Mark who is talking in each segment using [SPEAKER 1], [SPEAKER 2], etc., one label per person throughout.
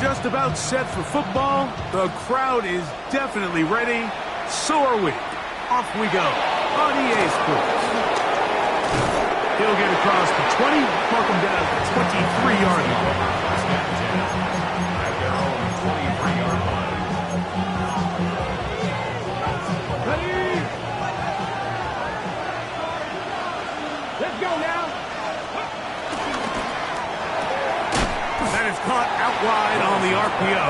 [SPEAKER 1] just about set for football. The crowd is definitely ready. So are we. Off we go on EA Sports. He'll get across the 20, mark him down at the 23-yard line. At their own 23-yard line. Ready? Let's go now. That is caught out wide on the RPO.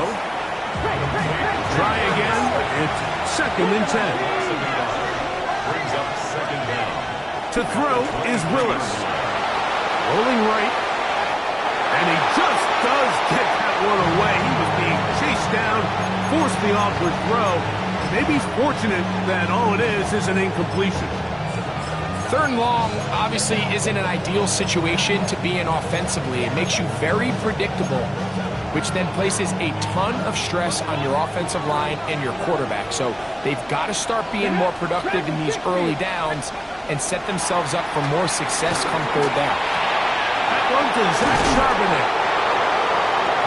[SPEAKER 1] Try again. It's 2nd and 10. Brings up 2nd down. To throw is Willis. Rolling right. And he just does get that one away. He was being chased down, forced the awkward throw. Maybe he's fortunate that all it is an incompletion.
[SPEAKER 2] 3rd and long obviously isn't an ideal situation to be in offensively. It makes you very predictable, which then places a ton of stress on your offensive line and your quarterback. So they've got to start being more productive in these early downs and set themselves up for more success come 3rd down.
[SPEAKER 1] That one to Zach Charbonnet.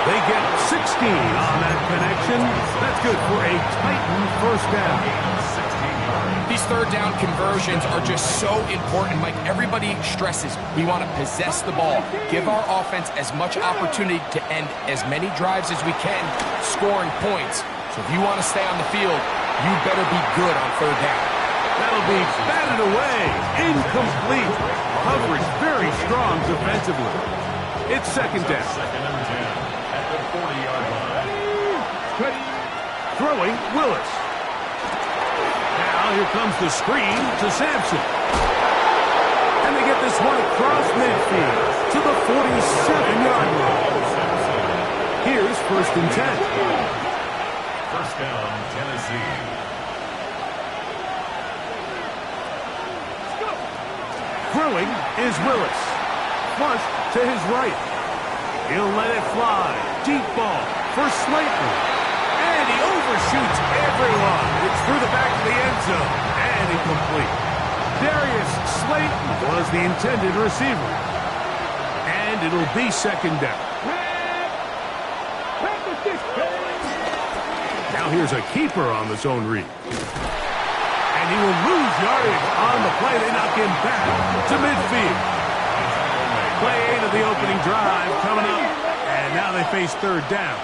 [SPEAKER 1] They get 16 on that connection. That's good for a Titan 1st down.
[SPEAKER 2] These 3rd down conversions are just so important, Mike. Everybody stresses we want to possess the ball, give our offense as much opportunity to end as many drives as we can, scoring points. So if you want to stay on the field, you better be good on 3rd down.
[SPEAKER 1] That'll be batted away. Incomplete. Coverage very strong defensively. It's 2nd down. 2nd and 10 at the 40-yard line. Throwing Willis. Now here comes the screen to Sampson. And they get this one across midfield to the 47-yard line. Here's 1st and 10. 1st down, Tennessee. Throwing is Willis. Flush to his right. He'll let it fly. Deep ball for Slayton. And he overshoots everyone. It's through the back of the end zone. And incomplete. Darius Slayton was the intended receiver. And it'll be 2nd down. Now here's a keeper on the zone read. And he will lose yardage on the play. They knock him back to midfield. Play 8 of the opening drive coming up. And now they face 3rd down.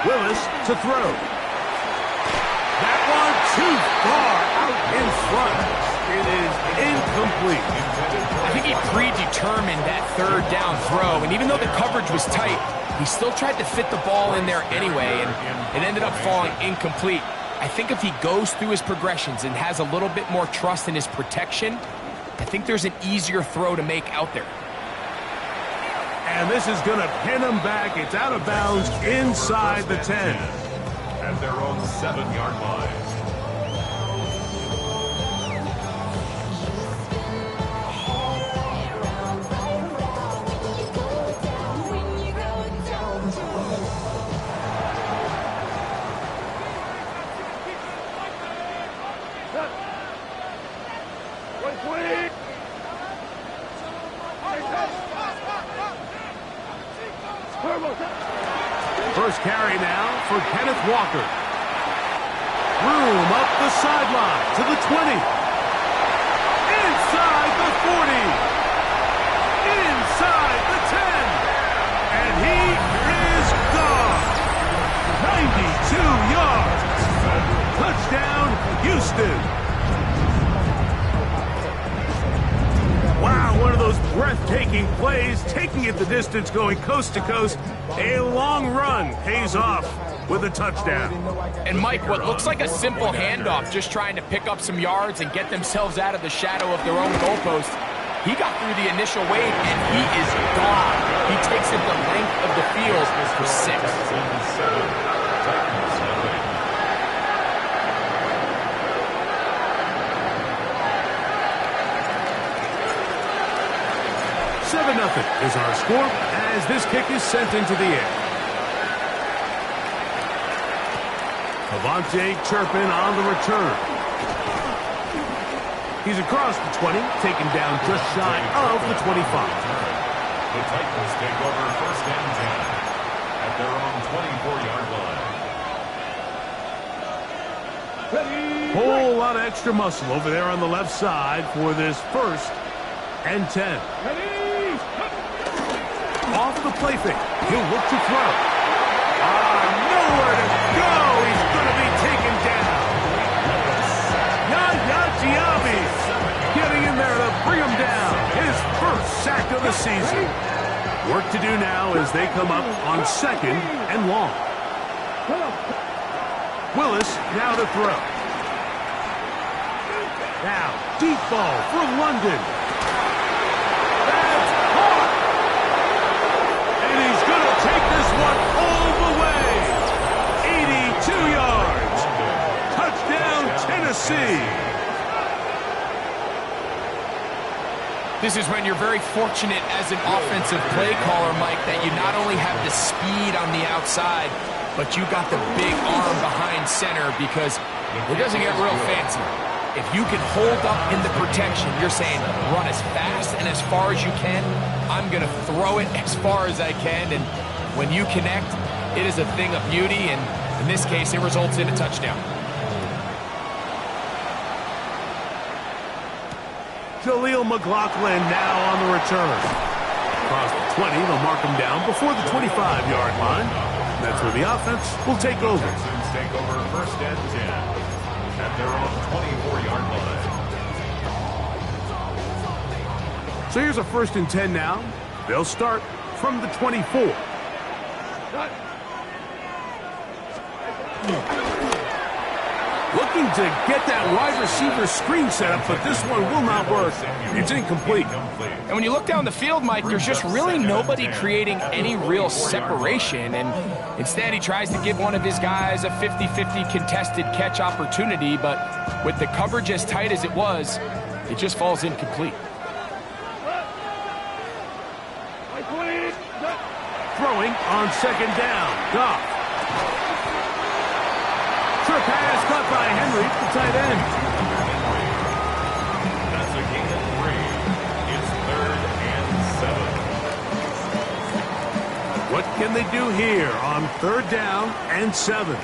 [SPEAKER 1] Willis to throw. That one too far out in front. It is incomplete.
[SPEAKER 2] I think he predetermined that 3rd down throw. And even though the coverage was tight, he still tried to fit the ball in there anyway. And it ended up falling incomplete. I think if he goes through his progressions and has a little bit more trust in his protection, I think there's an easier throw to make out there.
[SPEAKER 1] And this is going to pin him back. It's out of bounds inside the 10. At their own 7-yard line. First carry now for Kenneth Walker. Room up the sideline to the 20. Inside the 40. Inside the 10. And he is gone. 92 yards. Touchdown, Houston. Wow, one of those breathtaking plays, taking it the distance, going coast to coast. A long run pays off with a touchdown.
[SPEAKER 2] And Mike, what looks like a simple handoff, just trying to pick up some yards and get themselves out of the shadow of their own goalpost. He got through the initial wave, and he is gone. He takes it the length of the field for 6.
[SPEAKER 1] 7-0 is our score as this kick is sent into the air. Avante Turpin on the return. He's across the 20, taken down just shy of the 25.
[SPEAKER 3] The Titans take over first and 10 at their own 24-yard line.
[SPEAKER 1] Whole lot of extra muscle over there on the left side for this first and 10. Off the play fake. He'll look to throw. Nowhere to go. He's going to be taken down. Yaya Diaby getting in there to bring him down. His first sack of the season. Work to do now as they come up on second and long. Willis now to throw. Now, deep ball for London. That's caught. And he's going to take this one all the way. 82 yards. Touchdown, Tennessee.
[SPEAKER 2] This is when you're very fortunate as an offensive play caller, Mike, that you not only have the speed on the outside, but you got the big arm behind center, because it doesn't get real fancy. If you can hold up in the protection, you're saying run as fast and as far as you can. I'm going to throw it as far as I can, and when you connect, it is a thing of beauty, and in this case, it results in a touchdown.
[SPEAKER 1] Jaleel McLaughlin now on the return. Across the 20, they'll mark him down before the 25-yard line. That's where the offense will take over.
[SPEAKER 3] Texans take over first and 10 at their own 24-yard line.
[SPEAKER 1] So here's a first and 10 now. They'll start from the 24. Looking to get that wide receiver screen set up, but this one will not work. It's incomplete.
[SPEAKER 2] And when you look down the field, Mike, there's just really nobody creating any real separation. And instead, he tries to give one of his guys a 50-50 contested catch opportunity. But with the coverage as tight as it was, it just falls incomplete.
[SPEAKER 1] Throwing on second down. Goff. Short pass caught by Henry, the tight end.
[SPEAKER 3] That's a gain of 3. It's 3rd and 7.
[SPEAKER 1] What can they do here on 3rd down and 7?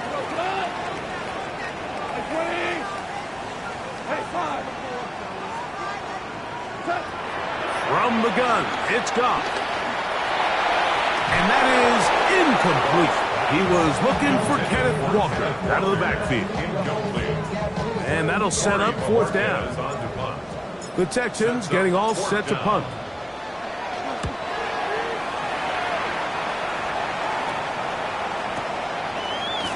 [SPEAKER 1] From the gun, it's Goff. And that is incomplete. He was looking for Kenneth Walker out of the backfield. And that'll set up 4th down. The Texans getting all set to punt.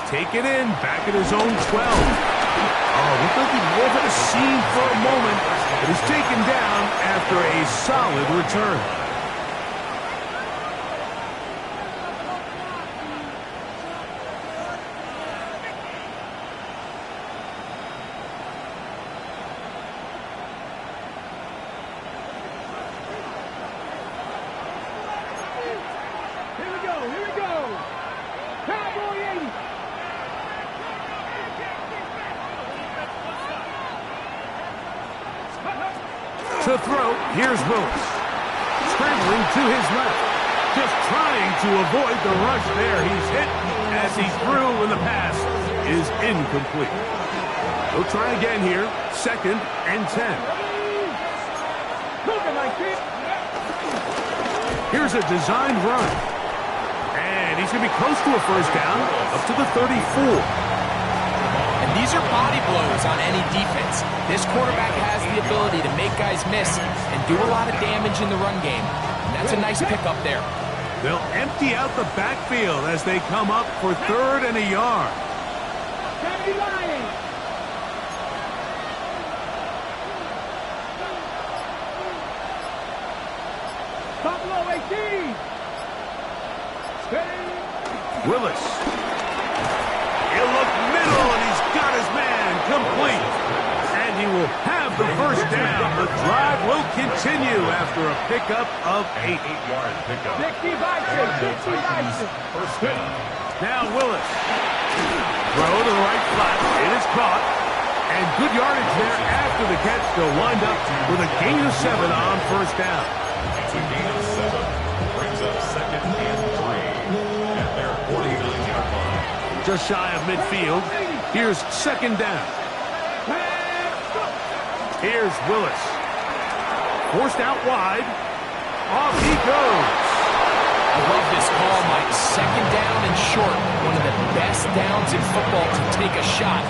[SPEAKER 1] Take it in, back at his own 12. Oh, looked like he was at a scene for a moment, but is taken down after a solid return. To throw, here's Willis. Scrambling to his left. Just trying to avoid the rush there. He's hit as he threw, and the pass is incomplete. They'll try again here. 2nd and 10. Here's a designed run. And he's going to be close to a first down, up to the 34.
[SPEAKER 2] And these are body blows on any defense. This quarterback has the ability to make guys miss and do a lot of damage in the run game. And that's a nice pickup there.
[SPEAKER 1] They'll empty out the backfield as they come up for 3rd and a yard. Willis. He'll look middle, and he's got his man complete. And he will have the first down. The drive will continue after a pickup of 8.
[SPEAKER 3] 8-yard pickup. First down.
[SPEAKER 1] Now Willis. Throw to the right flat. It is caught. And good yardage there after the catch. They'll wind up with a gain of 7 on first down.
[SPEAKER 3] It's a gain of 7.
[SPEAKER 1] just shy of midfield. Here's second down. Here's Willis. Forced out wide. Off he goes.
[SPEAKER 2] I love this call, Mike. Second down and short. One of the best downs in football to take a shot.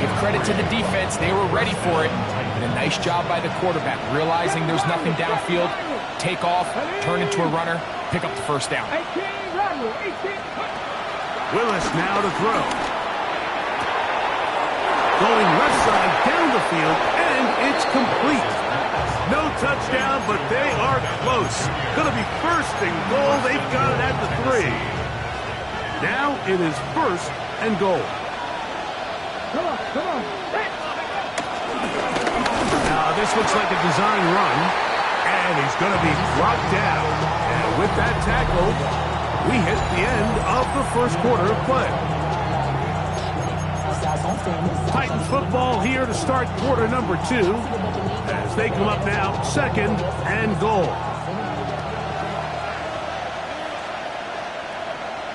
[SPEAKER 2] Give credit to the defense. They were ready for it. And a nice job by the quarterback, realizing there's nothing downfield. Take off, turn into a runner, pick up the first down.
[SPEAKER 1] Willis now to throw. Going left side down the field, and it's complete. No touchdown, but they are close. Going to be first and goal. They've got it at the 3. Now it is first and goal.
[SPEAKER 4] Come on.
[SPEAKER 1] Now this looks like a design run, and he's going to be brought down. And with that tackle, we hit the end of the first quarter of play. Titans football here to start quarter number 2 as they come up now second and goal.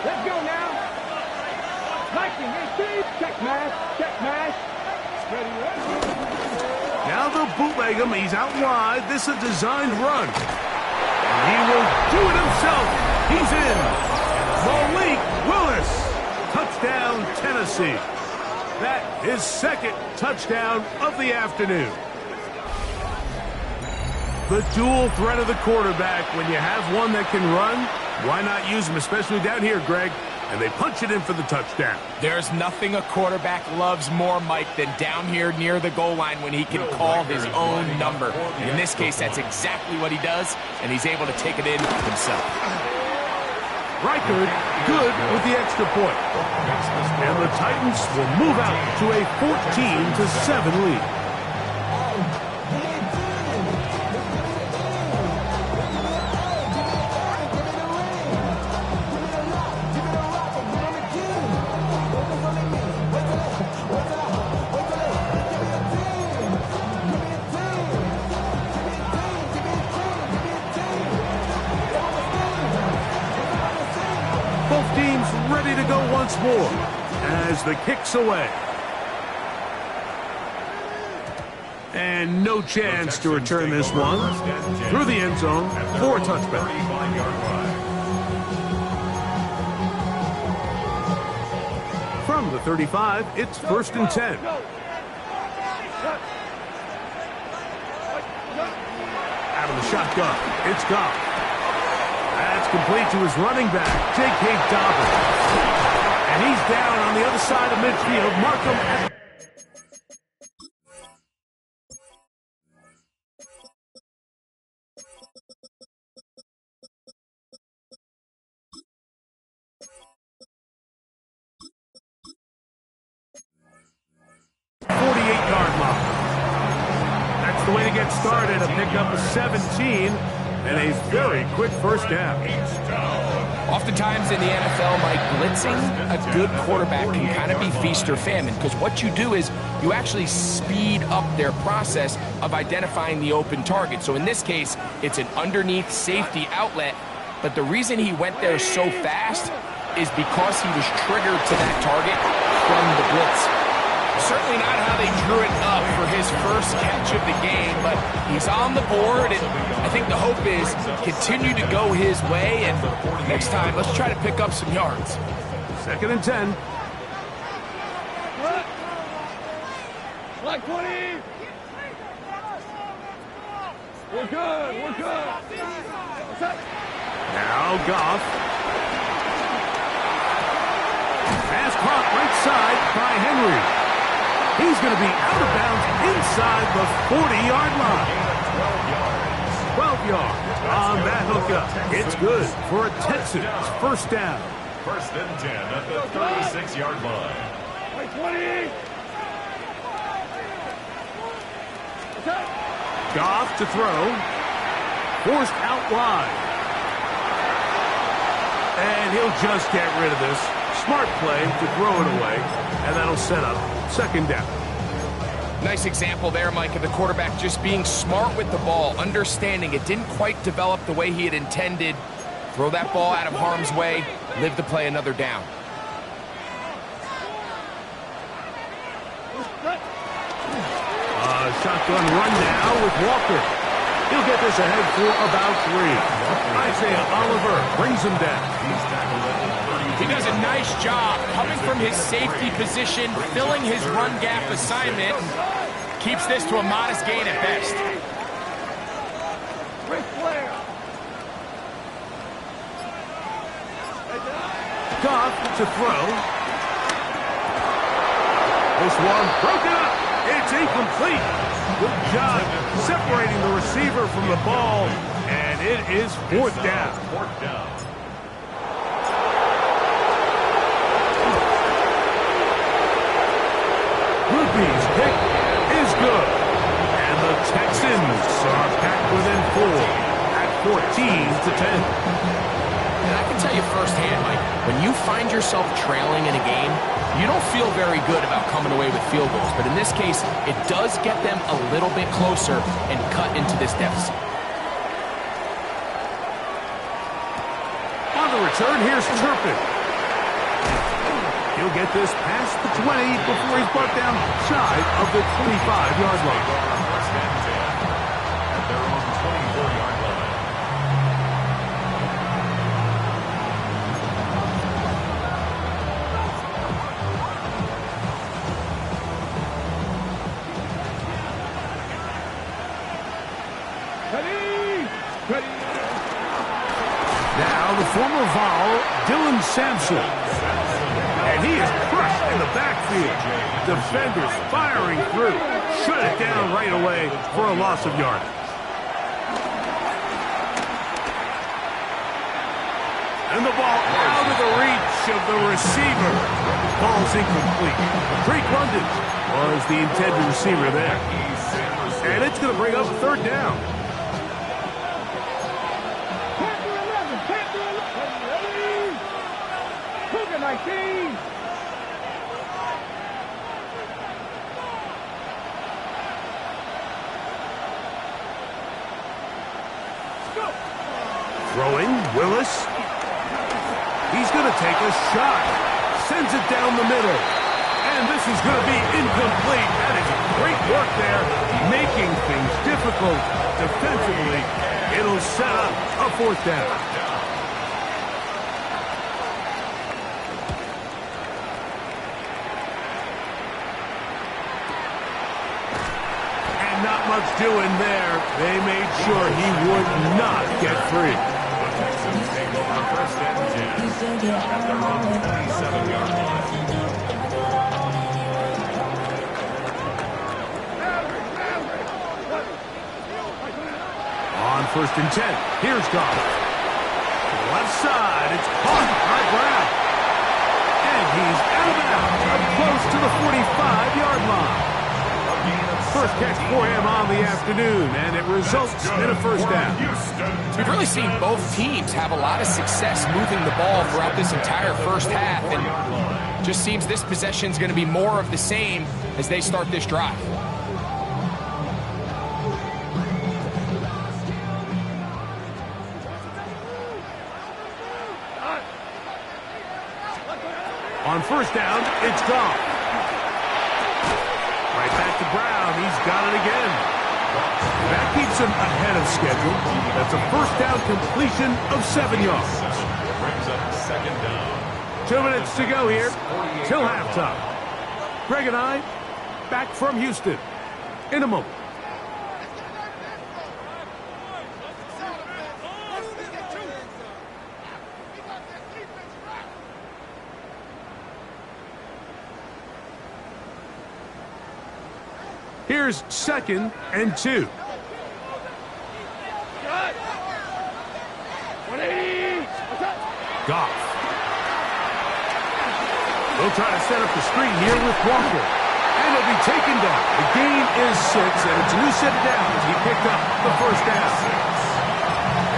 [SPEAKER 4] Let's go now. Lightning, check mash.
[SPEAKER 1] Now they'll bootleg him. He's out wide. This is a designed run. And he will do it himself. He's in. Malik Willis. Touchdown, Tennessee. That is second touchdown of the afternoon. The dual threat of the quarterback. When you have one that can run, why not use him, especially down here, Greg? And they punch it in for the touchdown.
[SPEAKER 2] There's nothing a quarterback loves more, Mike, than down here near the goal line when he can call his own number. And in this case, that's exactly what he does, and he's able to take it in himself.
[SPEAKER 1] Reichard, good with the extra point. And the Titans will move out to a 14-7 lead. Both teams ready to go once more as the kick's away. And no chance to return this one through the end zone for a touchback. From the 35, it's first and 10. Out of the shotgun, it's Goff. That's complete to his running back, J.K. Dobbins. And he's down on the other side of midfield. Markham. That's the way to get started. A pickup of 17 and a very quick first down.
[SPEAKER 2] Oftentimes in the NFL, Mike, blitzing a good quarterback can kind of be feast or famine, because what you do is you actually speed up their process of identifying the open target. So in this case, it's an underneath safety outlet, but the reason he went there so fast is because he was triggered to that target from the blitz. Certainly not how they drew it up for his first catch of the game, but he's on the board, and I think the hope is continue to go his way, and next time, let's try to pick up some yards.
[SPEAKER 1] Second and 10.
[SPEAKER 4] Like 20. We're good.
[SPEAKER 1] Now Goff. Pass caught right side by Henry. He's going to be out of bounds inside the 40-yard line. 12 yards on that hookup. It's good for a Texans first down.
[SPEAKER 3] First and 10 at the 36-yard line.
[SPEAKER 4] Like 20.
[SPEAKER 1] Goff to throw. Forced out wide. And he'll just get rid of this. Smart play to throw it away. And that'll set up second down.
[SPEAKER 2] Nice example there, Mike, of the quarterback just being smart with the ball, understanding it didn't quite develop the way he had intended. Throw that ball out of harm's way, live to play another down.
[SPEAKER 1] Shotgun run now with Walker. He'll get this ahead for about 3. Isaiah Oliver brings him down.
[SPEAKER 2] He does a nice job coming from his safety position, filling his run gap assignment, and keeps this to a modest gain at best.
[SPEAKER 1] Goff to throw. This one broken up. It's incomplete. Good job separating the receiver from the ball, and it is 4th down. Ruby's pick is good. And the Texans are back within 4 at 14-10.
[SPEAKER 2] And I can tell you firsthand, Mike, when you find yourself trailing in a game, you don't feel very good about coming away with field goals. But in this case, it does get them a little bit closer and cut into this deficit.
[SPEAKER 1] On the return, here's Turpin. He'll get this past the 20 before he's brought down shy of the 25-yard line.
[SPEAKER 3] First and 10 at their own 24-yard line.
[SPEAKER 1] Now the former Vol, Dylan Sampson. And he is crushed in the backfield. Defenders firing through. Shut it down right away for a loss of yardage. And the ball out of the reach of the receiver. Ball's incomplete. Drake London was the intended receiver there. And it's going to bring up 3rd down. Throwing, Willis. He's going to take a shot. Sends it down the middle. And this is going to be incomplete. That is great work there, making things difficult defensively. It'll set up a 4th down. And not much doing there. They made sure he would not get free.
[SPEAKER 3] Texans take over first and 10 at their own 27-yard line.
[SPEAKER 1] On 1st and 10, here's Goff. To the left side, it's caught by Brown. And he's out of bounds, up close to the 45-yard line. First catch for him on the afternoon, and it results in a 1st down.
[SPEAKER 2] We've really seen both teams have a lot of success moving the ball throughout this entire first half, and just seems this possession is going to be more of the same as they start this drive.
[SPEAKER 1] On 1st down, it's Goff. Right back to Brown. He's got it again. That keeps him ahead of schedule. That's a 1st down completion of 7 yards.
[SPEAKER 3] Brings up 2nd down.
[SPEAKER 1] 2 minutes to go here till halftime. Greg and I back from Houston in a moment. Here's 2nd and 2. Goff. They'll try to set up the screen here with Walker. And he'll be taken down. The gain is 6, and it's a new set of downs. He picked up the 1st down.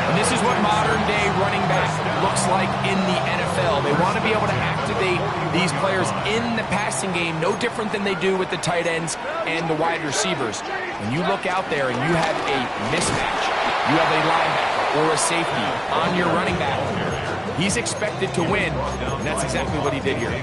[SPEAKER 2] And this is what modern-day running back looks like in the NFL. They want to be able to activate these players in the passing game, no different than they do with the tight ends and the wide receivers. When you look out there and you have a mismatch, you have a linebacker or a safety on your running back, He's expected to win, and that's exactly what he did here.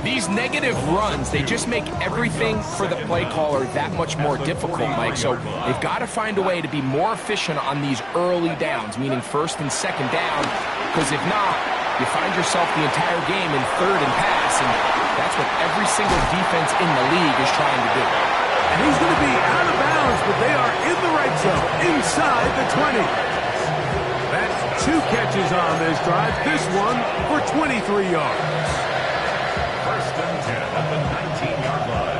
[SPEAKER 2] These negative runs, they just make everything for the play caller that much more difficult, Mike. So they've got to find a way to be more efficient on these early downs, meaning first and second down, because if not, you find yourself the entire game in third and pass, and that's what every single defense in the league is trying to do.
[SPEAKER 1] And he's going to be out of bounds, but they are in the right zone, inside the 20. That's 2 catches on this drive, this one for 23 yards.
[SPEAKER 3] First and 10 at the 19-yard line.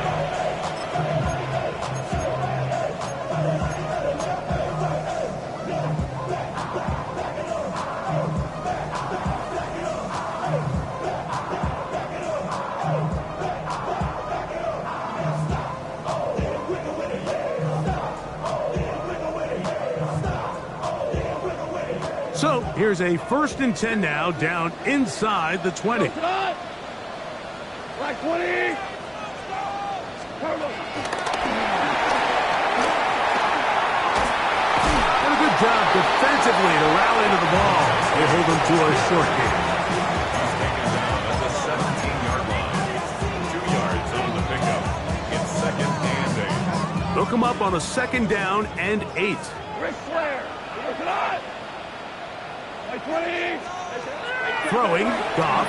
[SPEAKER 1] So here's a first and 10 now, down inside the 20.
[SPEAKER 4] Like 20.
[SPEAKER 1] And a good job defensively to rally to the ball. They hold them to a short game.
[SPEAKER 3] He's taken down at the 17-yard line. 2 yards on the pickup. It's second and 8.
[SPEAKER 1] They'll come up on a second down and 8.
[SPEAKER 4] Ric Flair. Look at Like 20.
[SPEAKER 1] Throwing, Goff.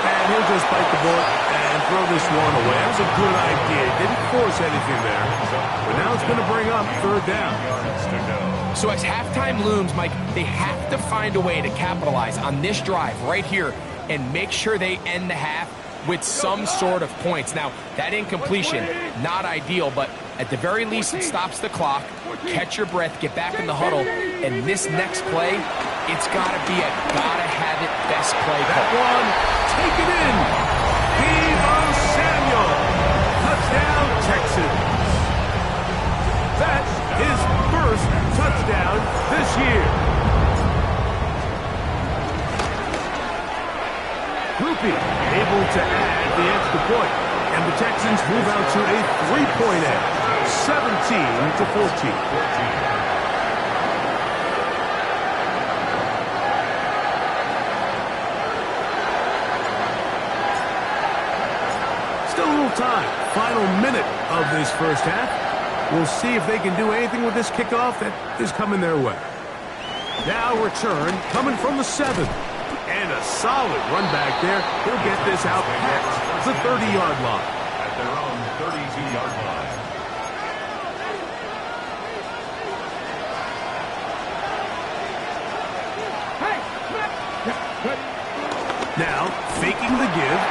[SPEAKER 1] And he'll just bite the bullet and throw this one away. That was a good idea. Didn't force anything there. But now it's going to bring up third down.
[SPEAKER 2] So as halftime looms, Mike, they have to find a way to capitalize on this drive right here and make sure they end the half with some sort of points. Now, that incompletion, not ideal, but at the very least, it stops the clock. Catch your breath, get back in the huddle, and this next play, it's got to be a gotta-have-it best play call.
[SPEAKER 1] That one, take it in. Deebo Samuel. Touchdown, Texans. That's his first touchdown this year. Groupie able to add the extra point, and the Texans move out to a 3-point edge, 17-14. Still a little time. Final minute of this first half. We'll see if they can do anything with this kickoff that is coming their way. Now return coming from the 7. And a solid run back there. He'll get this out past the 30-yard line.
[SPEAKER 3] At their own 32-yard line.
[SPEAKER 1] Now, faking the give.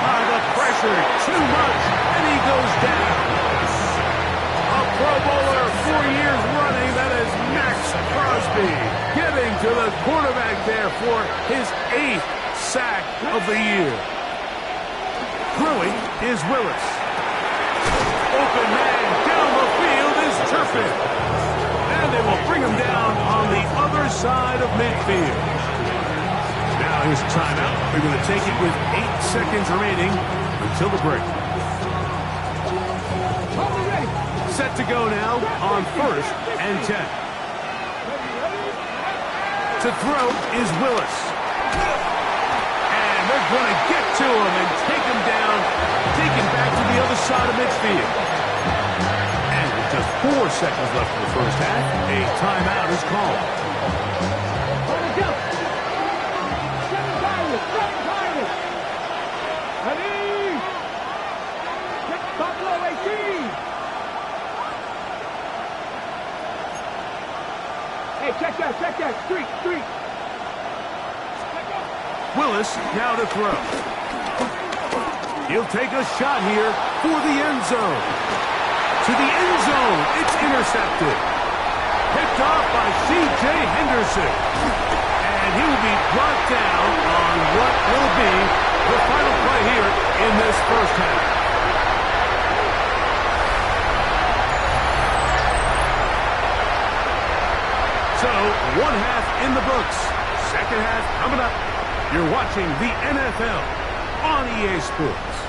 [SPEAKER 1] The pressure, too much, and he goes down. A Pro Bowler 4 years running, that is Max Crosby. Getting to the quarterback there for his 8th sack of the year. Throwing is Willis. Open man down the field is Turpin. And they will bring him down on the other side of midfield. Now here's a timeout. They're going to take it with 8 seconds remaining until the break. Set to go now on first and 10. To throw is Willis. And they're going to get to him and take him down, take him back to the other side of midfield. And with just 4 seconds left in the first half, a timeout is called.
[SPEAKER 4] Check that, street.
[SPEAKER 1] Willis now to throw. He'll take a shot here for the end zone. To the end zone, it's intercepted. Picked off by C.J. Henderson. And he will be brought down on what will be the final play here in this first half. So, 1 half in the books. Second half coming up. You're watching the NFL on EA Sports.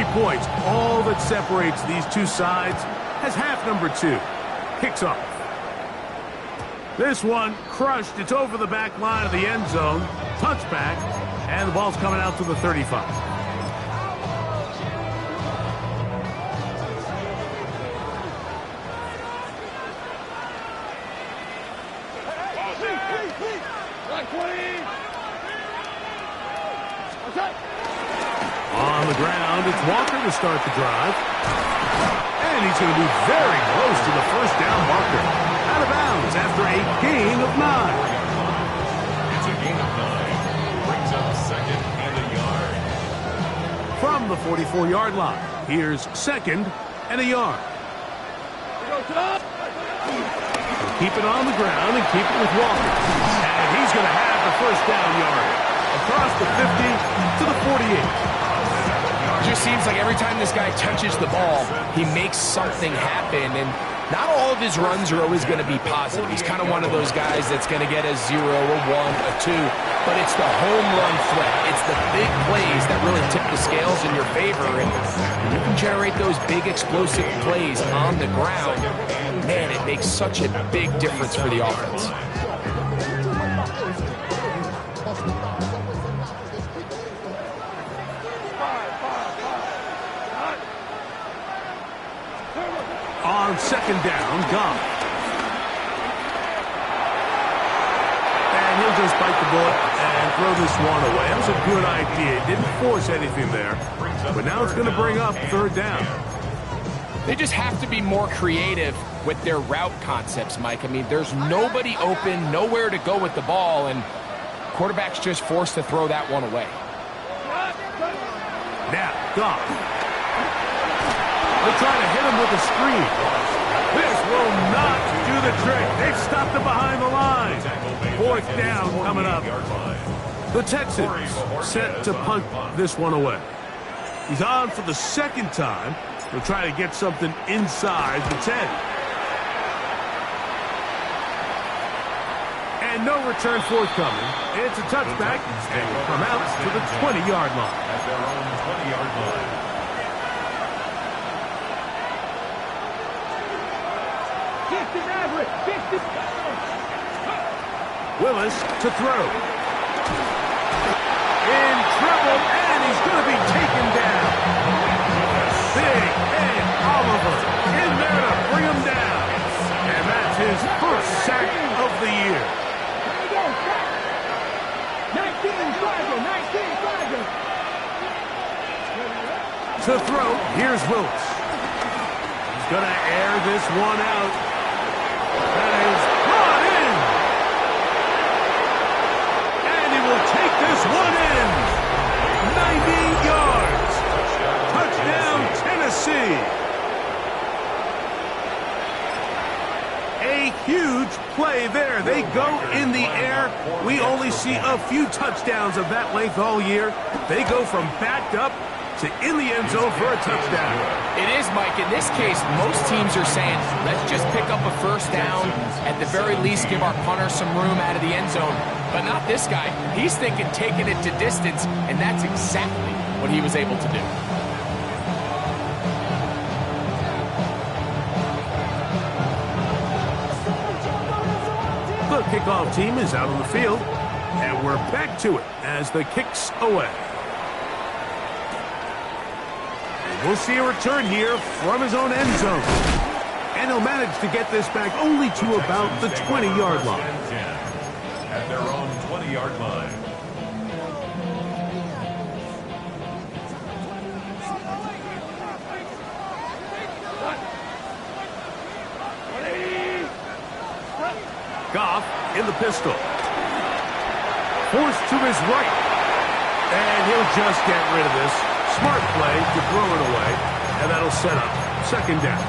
[SPEAKER 1] 3 points, all that separates these two sides, as half number 2 kicks off. This one crushed. It's over the back line of the end zone. Touchback, and the ball's coming out to the 35. On the ground, it's Walker to start the drive. And he's going to be very close to the first down marker. Out of bounds after a gain of 9.
[SPEAKER 3] It's a gain of 9. Brings up second and a yard.
[SPEAKER 1] From the 44-yard line, here's second and a yard. He'll keep it on the ground and keep it with Walker. And he's going to have the first down yard. Across the 50 to the 48.
[SPEAKER 2] Just seems like every time this guy touches the ball, he makes something happen, and not all of his runs are always going to be positive. He's kind of one of those guys that's going to get a 0, a 1, a 2, but it's the home run threat. It's the big plays that really tip the scales in your favor, and when you can generate those big explosive plays on the ground, man, it makes such a big difference for the offense.
[SPEAKER 1] On second down, Goff. And he'll just bite the bullet and throw this one away. That was a good idea. Didn't force anything there. But now it's going to bring up third down.
[SPEAKER 2] They just have to be more creative with their route concepts, Mike. I mean, there's nobody open, nowhere to go with the ball, and quarterback's just forced to throw that one away.
[SPEAKER 1] Now, Goff. They're trying to hit him with a screen. This will not do the trick. They've stopped him behind the line. Fourth down coming up. The Texans set to punt this one away. He's on for the second time. They'll try to get something inside the 10. And no return forthcoming. It's a touchback, and will come out to the 20-yard line.
[SPEAKER 3] At their own 20-yard line.
[SPEAKER 1] Willis to throw. In trouble, and he's going to be taken down. Big Ed Oliver in there to bring him down. And that's his first sack of the year. 19, to throw, here's Willis. He's going to air this one out. That is brought in. And he will take this one in. 90 yards. Touchdown, Tennessee. A huge play there. They go in the air. We only see a few touchdowns of that length all year. They go from backed up to in the end zone for a touchdown.
[SPEAKER 2] It is, Mike. In this case, most teams are saying, let's just pick up a first down. At the very least, give our punter some room out of the end zone. But not this guy. He's thinking taking it to distance, and that's exactly what he was able to do.
[SPEAKER 1] The kickoff team is out on the field, and we're back to it as the kick's away. We'll see a return here from his own end zone. And he'll manage to get this back only to about the 20-yard line.
[SPEAKER 3] At their own 20-yard line.
[SPEAKER 1] Goff in the pistol. Forced to his right. And he'll just get rid of this. Smart play to throw it away, and that'll set up second down.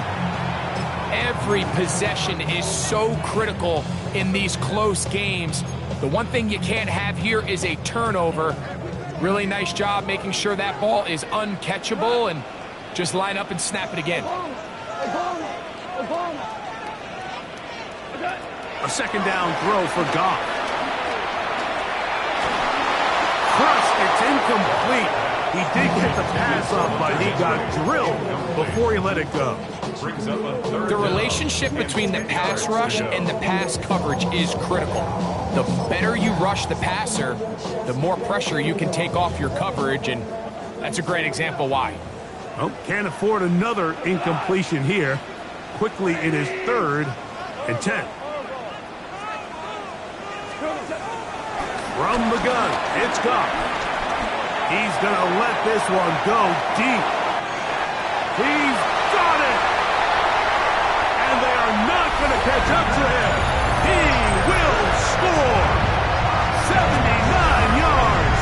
[SPEAKER 2] Every possession is so critical in these close games. The one thing you can't have here is a turnover. Really nice job making sure that ball is uncatchable, and just line up and snap it again.
[SPEAKER 1] A second down throw for Goff. Crushed, it's incomplete. He did get the pass up, but he got drilled before he let it go.
[SPEAKER 2] The relationship between the pass rush and the pass coverage is critical. The better you rush the passer, the more pressure you can take off your coverage, and that's a great example why.
[SPEAKER 1] Oh, can't afford another incompletion here. Quickly, it is 3rd and 10. From the gun, it's Goff. He's going to let this one go deep. He's got it! And they are not going to catch up to him. He will score! 79 yards!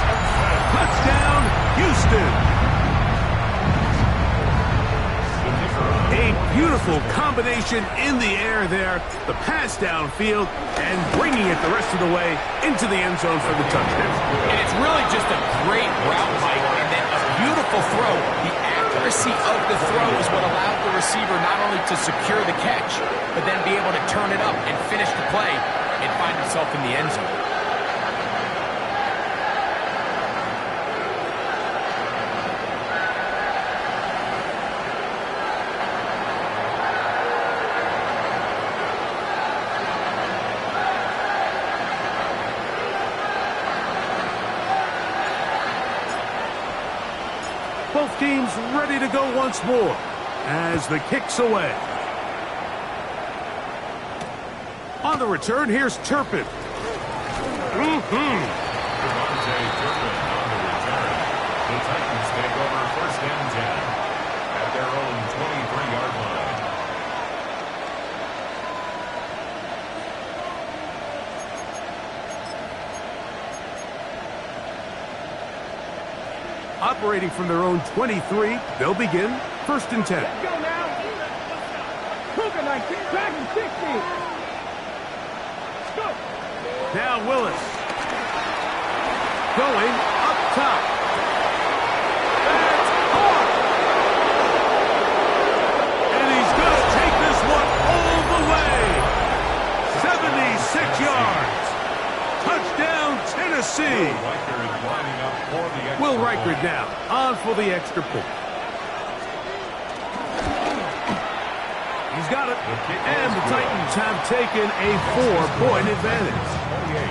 [SPEAKER 1] Touchdown, Houston! A beautiful combination in the air there. The pass downfield and bringing it the rest of the way into the end zone for the touchdown.
[SPEAKER 2] And it's really just a great route, Mike, and then a beautiful throw. The accuracy of the throw is what allowed the receiver not only to secure the catch, but then be able to turn it up and finish the play and find himself in the end zone.
[SPEAKER 1] Both teams ready to go once more as the kick's away. On the return, here's Turpin.
[SPEAKER 3] Turpin on the return. The Titans take over 1st and 10 at their own 23-yard line.
[SPEAKER 1] Operating from their own 23, they'll begin 1st and 10.
[SPEAKER 4] Let's go now. Cougar 19, Dragon 60. Let's go.
[SPEAKER 1] Now Willis. Going up top. That's hard. And he's going to take this one all the way. 76 yards. Touchdown, Tennessee. Will Reichard now on for the extra point. He's got it. And the Titans have taken a 4-point advantage.
[SPEAKER 3] 28.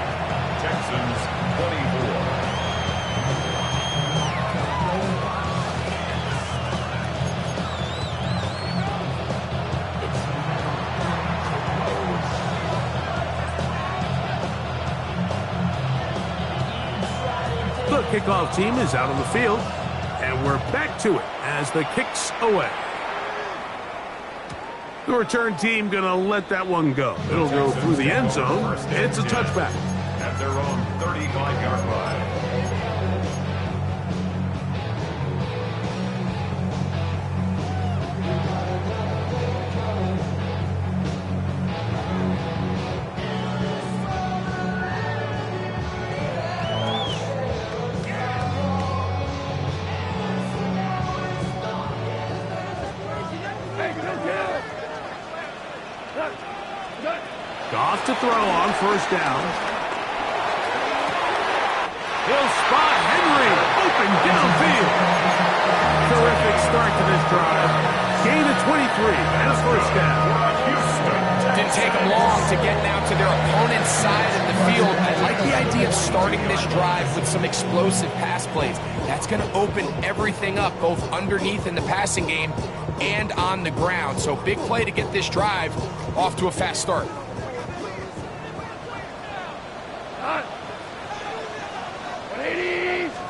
[SPEAKER 3] Texans 24.
[SPEAKER 1] The kickoff team is out on the field, and we're back to it as the kick's away. The return team going to let that one go. It'll go through the end zone. It's a touchback.
[SPEAKER 3] At their own 35-yard line.
[SPEAKER 1] Goff to throw on 1st down. He'll spot Henry open downfield. Terrific start to this drive. Gain of 23 and a 1st down.
[SPEAKER 2] Didn't take them long to get now to their opponent's side of the field. I like the idea of starting this drive with some explosive pass plays. That's going to open everything up, both underneath in the passing game and on the ground. So big play to get this drive off to a fast start.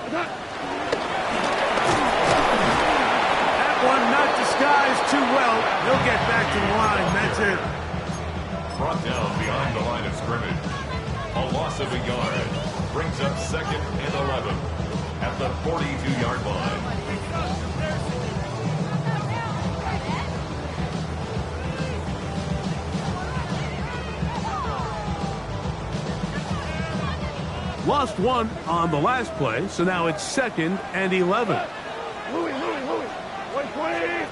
[SPEAKER 1] That one not disguised too well. He'll get back to the line. That's it.
[SPEAKER 3] Brought down behind the line of scrimmage. A loss of a yard brings up 2nd and 11 at the 42-yard line.
[SPEAKER 1] Lost one on the last play, so now it's 2nd and 11.
[SPEAKER 4] Louis. 120.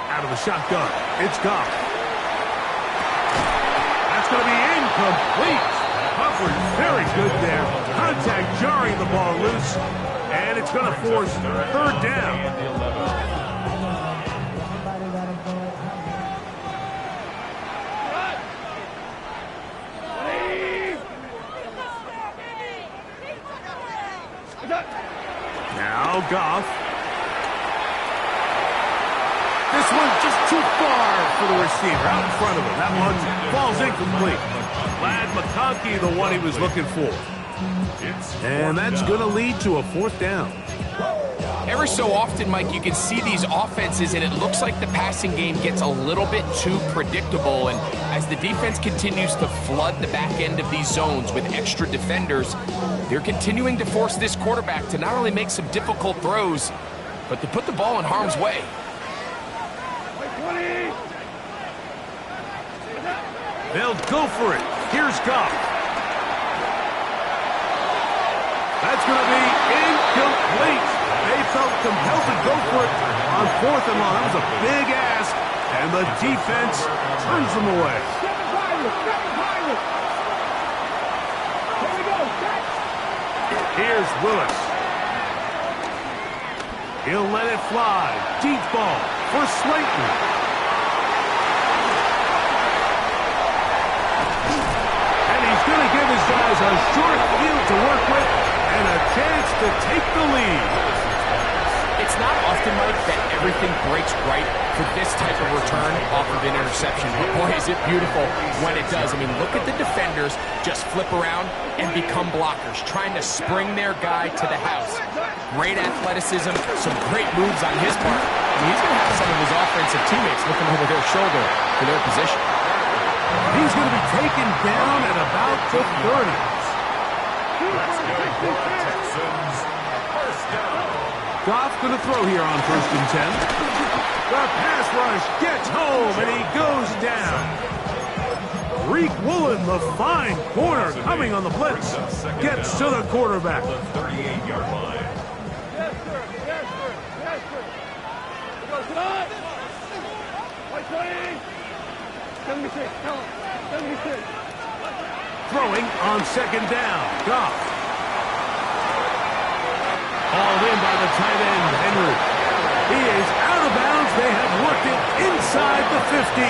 [SPEAKER 1] Out of the shotgun, it's Goff. That's going to be incomplete. Coverage very good there. contact jarring the ball loose, and it's going to force third down. Now Goff. This one's just too far for the receiver out in front of him. That one falls incomplete. Glad McConkey the one he was looking for. And that's going to lead to a fourth down.
[SPEAKER 2] Every so often, Mike, you can see these offenses, and it looks like the passing game gets a little bit too predictable. And as the defense continues to flood the back end of these zones with extra defenders, they're continuing to force this quarterback to not only make some difficult throws, but to put the ball in harm's way.
[SPEAKER 1] They'll go for it. Here's Goff. That's going to be incomplete. They felt compelled to go for it on fourth and long. That was a big ask, and the defense turns them away. Here's Willis. He'll let it fly. Deep ball for Slayton. And he's going to give his guys a short field to work with and a chance to take the lead.
[SPEAKER 2] It's not often, Mike, that everything breaks right for this type of return off of an interception. But boy, is it beautiful when it does. I mean, look at the defenders just flip around and become blockers, trying to spring their guy to the house. Great athleticism, some great moves on his part. I mean, he's going to have some of his offensive teammates looking over their shoulder for their position.
[SPEAKER 1] He's going to be taken down at about the 30.
[SPEAKER 3] That's good for the Texans. First down.
[SPEAKER 1] Goff going to throw here on 1st and 10. The pass rush gets home, and he goes down. Reek Woolen, the fine corner, coming on the blitz, gets to the quarterback.
[SPEAKER 3] The 38-yard line.
[SPEAKER 4] Yes, sir. Yes, sir. Yes, sir. Go, tonight. White 20. 76. Tell him. 76.
[SPEAKER 1] Throwing on 2nd down. Goff. Hauled in by the tight end, Henry. He is out of bounds. They have worked it inside the 15.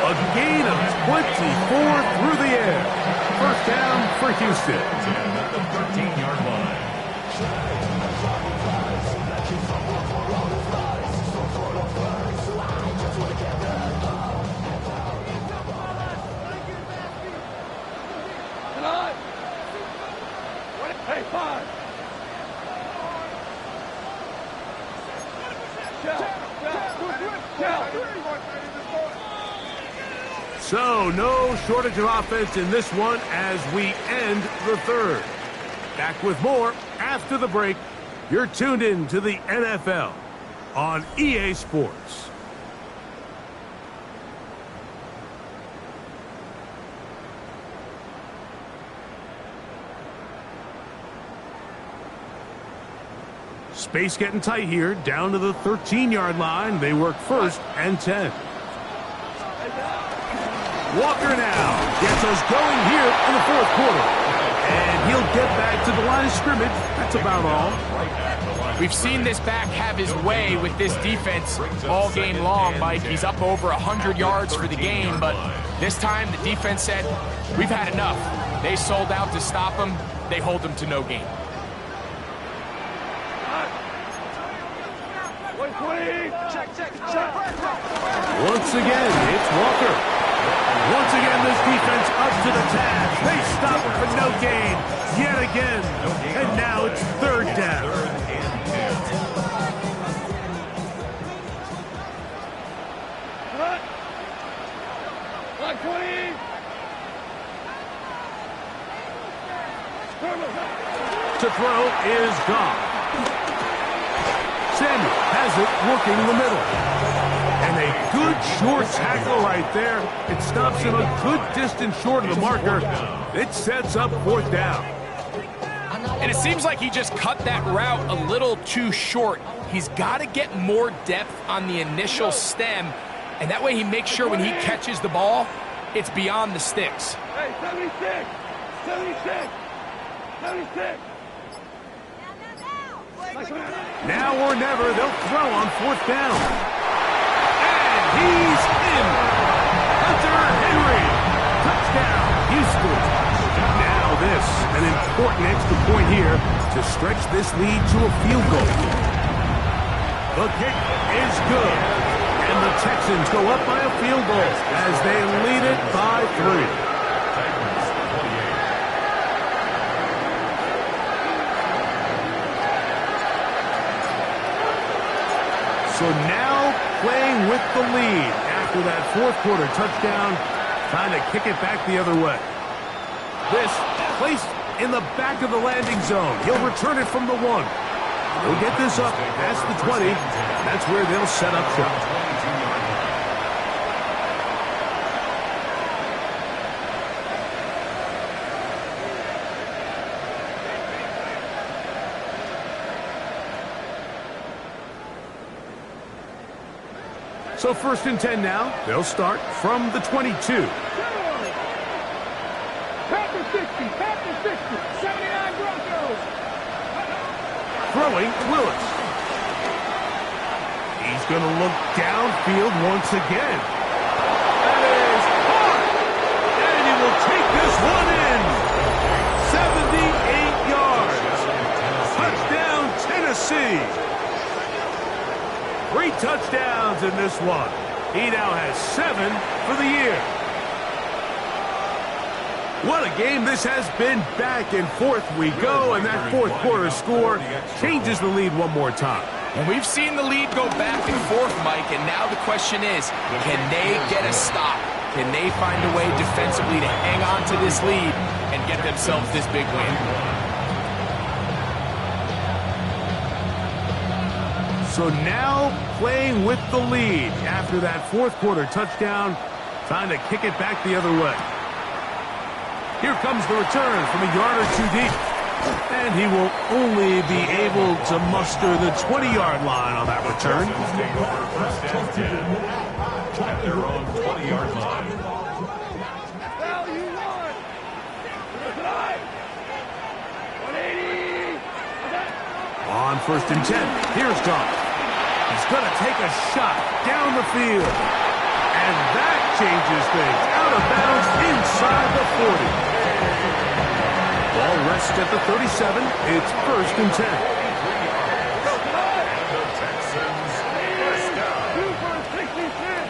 [SPEAKER 1] A gain of 24 through the air. First down for Houston.
[SPEAKER 3] 10 at the 13-yard line.
[SPEAKER 4] Tonight. Hey, 5.
[SPEAKER 1] So, no shortage of offense in this one as we end the third. Back with more after the break. You're tuned in to the NFL on EA Sports. Space getting tight here, down to the 13-yard line. They work 1st and 10. Walker now gets us going here in the 4th quarter. And he'll get back to the line of scrimmage. That's about all.
[SPEAKER 2] We've seen this back have his way with this defense all game long, Mike. He's up over 100 yards for the game, but this time the defense said, we've had enough. They sold out to stop him. They hold him to no gain.
[SPEAKER 1] Once again, it's Walker. Once again, this defense up to the task. They stop it for no gain yet again. And now it's 3rd down.
[SPEAKER 3] 3rd and 10.
[SPEAKER 4] Line 20.
[SPEAKER 1] To throw is gone. Samuel has it working the middle. And a good short tackle right there. It stops him a good distance short of the marker. It sets up 4th down.
[SPEAKER 2] And it seems like he just cut that route a little too short. He's got to get more depth on the initial stem, and that way he makes sure when he catches the ball, it's beyond the sticks.
[SPEAKER 4] Hey, 76! 76! 76.
[SPEAKER 1] Now or never, they'll throw on 4th down. And he's in. Hunter Henry. Touchdown, Houston. Now this, an important extra point here to stretch this lead to a field goal. The kick is good. And the Texans go up by a field goal as they lead it by 3. So now playing with the lead after that 4th quarter touchdown, trying to kick it back the other way. This placed in the back of the landing zone. He'll return it from the 1. He'll get this up past the 20. That's where they'll set up shop. So 1st and 10 now. They'll start from the 22.
[SPEAKER 4] Packer 60, 79 Broncos.
[SPEAKER 1] Throwing Willis. He's going to look downfield once again. That is hard. And he will take this one in. 78 yards. Touchdown, Tennessee. 3 touchdowns in this one. He now has 7 for the year. What a game this has been. Back and forth we go, and that 4th quarter score changes the lead one more time.
[SPEAKER 2] And we've seen the lead go back and forth, Mike, and now the question is, can they get a stop? Can they find a way defensively to hang on to this lead and get themselves this big win?
[SPEAKER 1] So now playing with the lead after that 4th quarter touchdown, trying to kick it back the other way. Here comes the return from a yard or 2 deep. And he will only be able to muster the 20-yard line on that return.
[SPEAKER 3] At their own 20-yard line.
[SPEAKER 4] Value 180.
[SPEAKER 1] On 1st and 10, here's Goff. He's going to take a shot down the field. And that changes things. Out of bounds inside the 40. Ball rests at the 37. It's 1st and 10.
[SPEAKER 3] The Texans first down.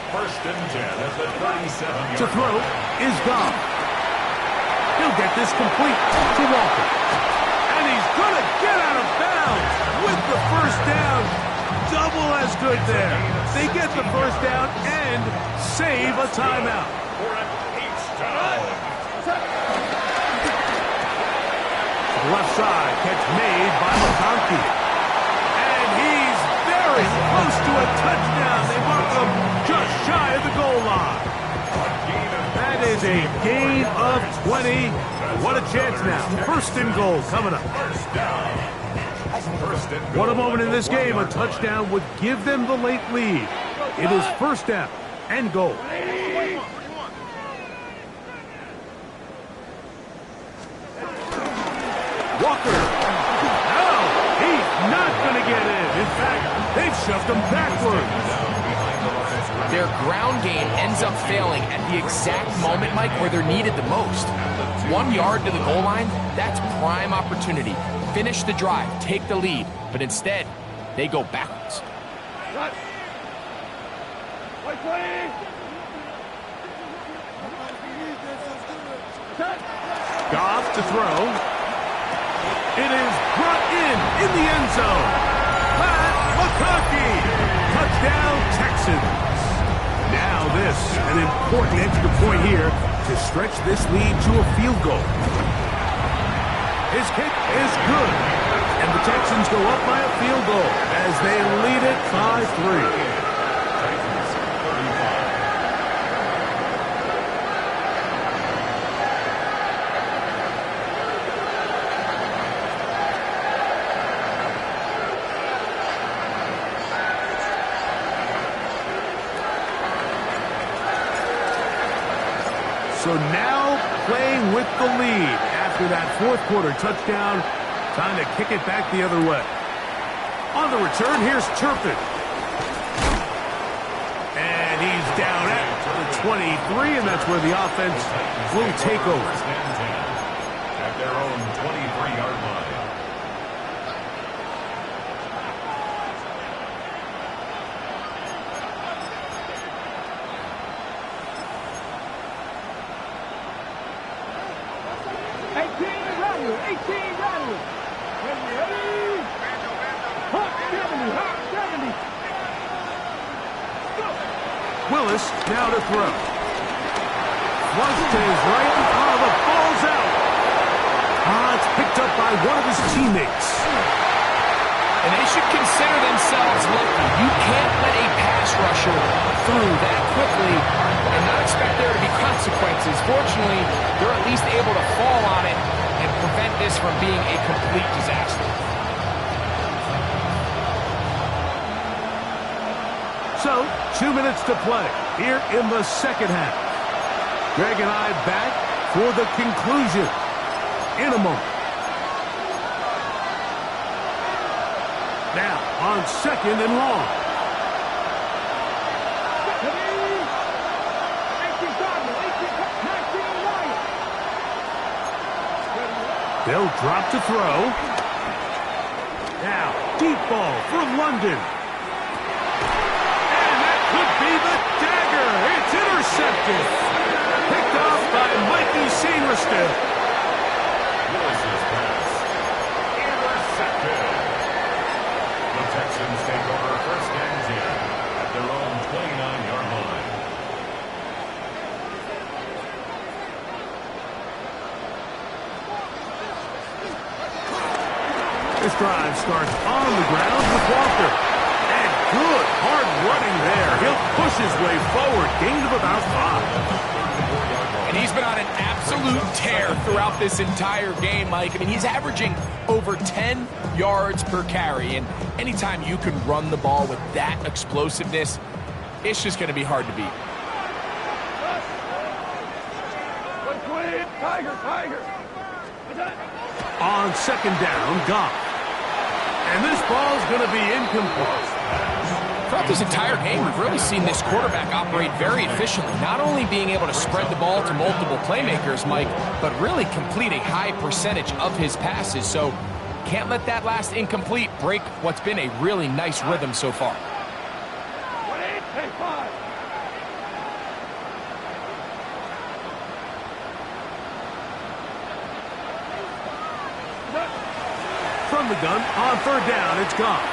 [SPEAKER 3] 1st and 10 at the 37-yard
[SPEAKER 1] To throw is Goff. He'll get this complete to Walker. And he's going to get out of bounds with the 1st down. Double as good there. They get the 1st down and save a timeout.
[SPEAKER 3] for an H-down.
[SPEAKER 1] Left side, catch made by McConkey. And he's very close to a touchdown. They mark him just shy of the goal line. That is a gain of 20. What a chance now. 1st and goal coming up. What a moment in this game. A touchdown would give them the late lead. It is 1st down and goal. Walker. No, he's not going to get in. In fact, they've shoved him backwards.
[SPEAKER 2] Their ground game ends up failing at the exact moment, Mike, where they're needed the most. 1 yard to the goal line, that's prime opportunity. Finish the drive, take the lead, but instead, they go backwards.
[SPEAKER 4] Cut. White 20. Cut.
[SPEAKER 1] Goff to throw. It is brought in the end zone. Pat McConkey. Touchdown, Texans. Now this, an important extra point here to stretch this lead to a field goal. His kick is good. And the Texans go up by a field goal as they lead it by 3. So now playing with the lead after that fourth quarter touchdown. Time to kick it back the other way. On the return, here's Turpin. And he's down at the 23, and that's where the offense will take over.
[SPEAKER 3] At their own 23-yard line.
[SPEAKER 1] Willis now to throw. Flush to his right. Oh, the ball's out. It's picked up by one of his teammates.
[SPEAKER 2] And they should consider themselves lucky. You can't let a pass rusher through that quickly and not expect there to be consequences. Fortunately, they're at least able to fall on it and prevent this from being a complete disaster.
[SPEAKER 1] So, 2 minutes to play here in the second half. Greg and I back for the conclusion in a moment. Now, on second and long. They'll drop to throw. Now, deep ball for London. Be the dagger. It's intercepted. Picked off by Mikey Sainriston.
[SPEAKER 3] Willis's pass. Intercepted. The Texans take over first and 10 at their own 29-yard line.
[SPEAKER 1] This drive starts on the ground with Walker. Good, hard running there. He'll push his way forward. Gain of about 5.
[SPEAKER 2] And he's been on an absolute tear throughout this entire game, Mike. I mean, he's averaging over 10 yards per carry. And anytime you can run the ball with that explosiveness, it's just going to be hard to beat.
[SPEAKER 1] On second down, Goff. And this ball's going to be incomplete.
[SPEAKER 2] Throughout this entire game, we've really seen this quarterback operate very efficiently, not only being able to spread the ball to multiple playmakers, Mike, but really complete a high percentage of his passes. So can't let that last incomplete break what's been a really nice rhythm so far.
[SPEAKER 1] From the gun, on third down, it's gone.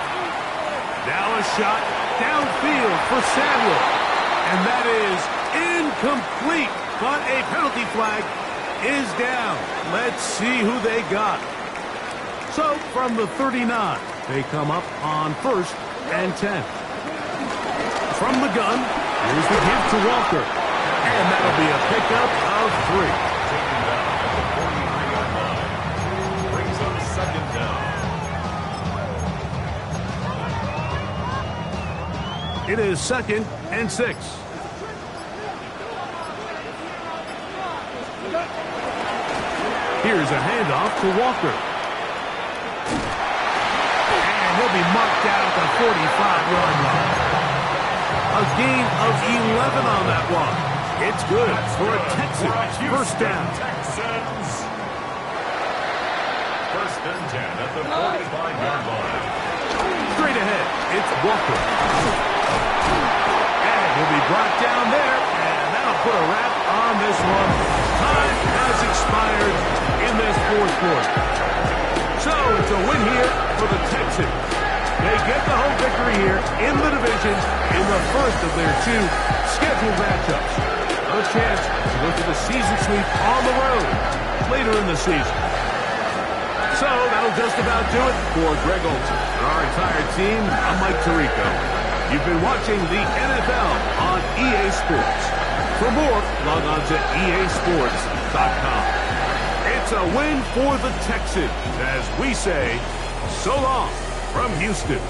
[SPEAKER 1] Now a shot downfield for Samuel. And that is incomplete. But a penalty flag is down. Let's see who they got. So from the 39, they come up on first and 10. From the gun, here's the give to Walker. And that'll be a pickup of 3.
[SPEAKER 3] Taken down at the 43-yard line. Brings up second down.
[SPEAKER 1] It is second and 6. Here's a handoff to Walker. And he'll be marked out at the 45-yard line. A gain of 11 on that one. It's good for a Texan first down.
[SPEAKER 3] Texans. First and 10 at the 45-yard line.
[SPEAKER 1] Straight ahead, it's Walker. And he'll be brought down there, and that'll put a wrap on this one. Time has expired in this fourth quarter. So it's a win here for the Texans. They get the home victory here in the division in the first of their 2 scheduled matchups. A chance to look at the season sweep on the road later in the season. So that'll just about do it for Greg Olson. And our entire team, I'm Mike Tirico. You've been watching the NFL on EA Sports. For more, log on to easports.com. It's a win for the Texans as we say so long from Houston.